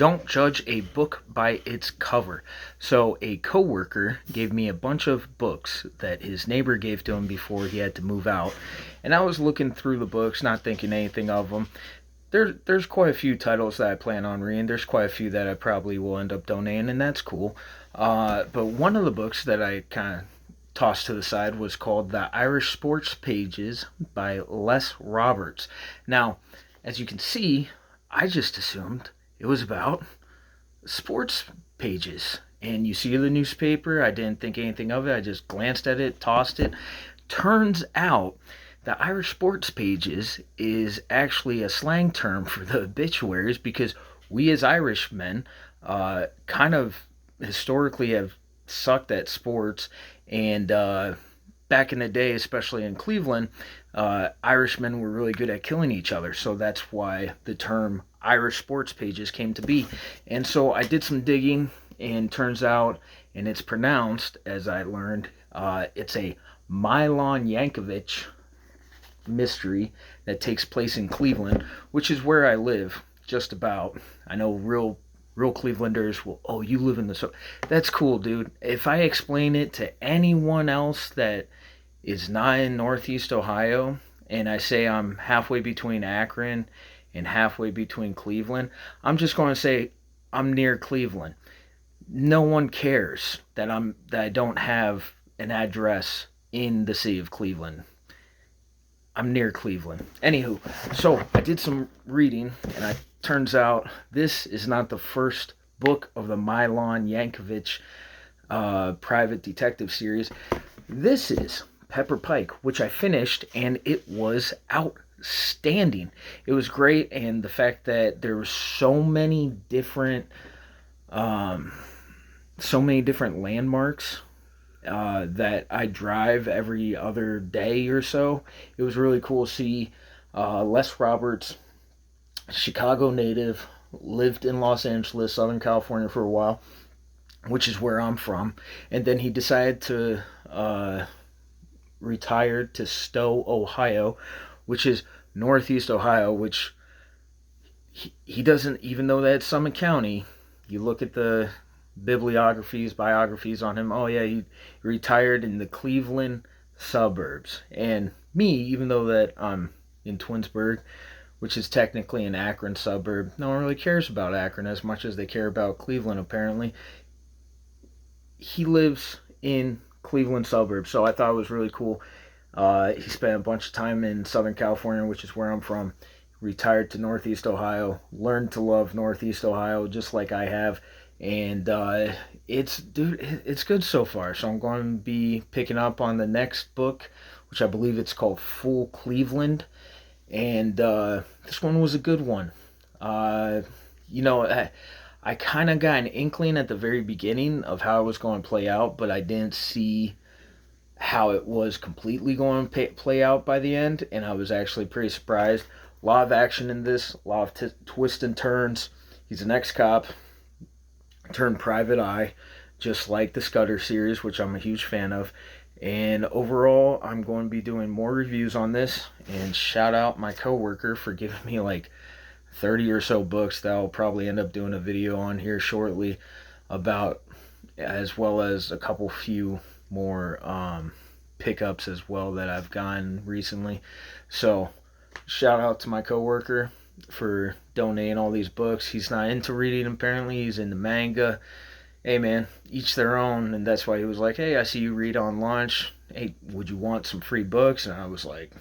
Don't judge a book by its cover. So a coworker gave me a bunch of books that his neighbor gave to him before he had to move out, and I was looking through the books, not thinking anything of them. There's quite a few titles that I plan on reading. There's quite a few that I probably will end up donating, and that's cool. But one of the books that I kind of tossed to the side was called The Irish Sports Pages by Les Roberts. Now, as you can see, I just assumed it was about sports pages. And you see the newspaper, I didn't think anything of it. I just glanced at it, tossed it. Turns out the Irish Sports Pages is actually a slang term for the obituaries because we as Irishmen kind of historically have sucked at sports, and back in the day, especially in Cleveland, Irishmen were really good at killing each other, so that's why the term Irish Sports Pages came to be. And so I did some digging, and turns out, and it's pronounced, as I learned, it's a Milan Jacovich mystery that takes place in Cleveland, which is where I live, just about. I know real Clevelanders will, oh, you live in the so. That's cool, dude. If I explain it to anyone else that is not in Northeast Ohio, and I say I'm halfway between Akron and halfway between Cleveland, I'm just going to say I'm near Cleveland. No one cares that I don't have an address in the city of Cleveland. I'm near Cleveland. Anywho, so I did some reading, and it turns out this is not the first book of the Milan Jacovich private detective series. This is Pepper Pike, which I finished, and it was outstanding. It was great, and the fact that there were so many different landmarks that I drive every other day or so. It was really cool to see Les Roberts, Chicago native, lived in Los Angeles, Southern California for a while, which is where I'm from. And then he decided to retire to Stowe, Ohio, which is Northeast Ohio, which he doesn't, even though that's Summit County, you look at the biographies on him, oh yeah, he retired in the Cleveland suburbs. And me, even though that I'm in Twinsburg, which is technically an Akron suburb, no one really cares about Akron as much as they care about Cleveland, apparently. He lives in Cleveland suburbs, so I thought it was really cool. He spent a bunch of time in Southern California, which is where I'm from, retired to Northeast Ohio, learned to love Northeast Ohio just like I have. And it's good so far. So I'm going to be picking up on the next book, which I believe it's called Full Cleveland. And this one was a good one. I kind of got an inkling at the very beginning of how it was going to play out, but I didn't see how it was completely going to play out by the end. And I was actually pretty surprised. A lot of action in this, a lot of twists and turns. He's an ex-cop turned private eye, just like the Scudder series, which I'm a huge fan of. And overall, I'm going to be doing more reviews on this, and shout out my coworker for giving me like 30 or so books that I'll probably end up doing a video on here shortly about, as well as a few more pickups as well that I've gotten recently. So shout out to my coworker for donating all these books. He's not into reading, apparently. He's into manga. Hey man, each their own. And that's why he was like, hey, I see you read on lunch. Hey, would you want some free books? And I was like,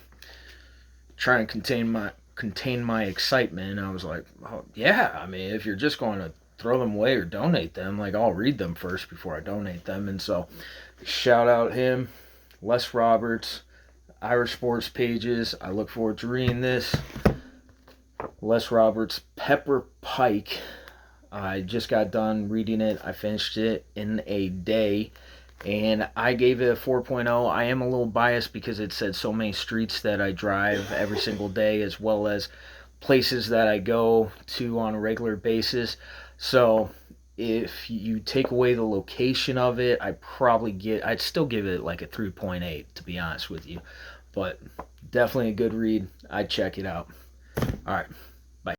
trying to contain my excitement. And I was like, oh, yeah, I mean, if you're just going to throw them away or donate them, like, I'll read them first before I donate them. And so shout out him, Les Roberts, Irish Sports Pages. I look forward to reading this. Les Roberts, Pepper Pike. I just got done reading it. I finished it in a day, and I gave it a 4.0. I am a little biased because it said so many streets that I drive every single day, as well as places that I go to on a regular basis. So if you take away the location of it, I'd still give it like a 3.8, to be honest with you. But definitely a good read. I'd check it out. All right.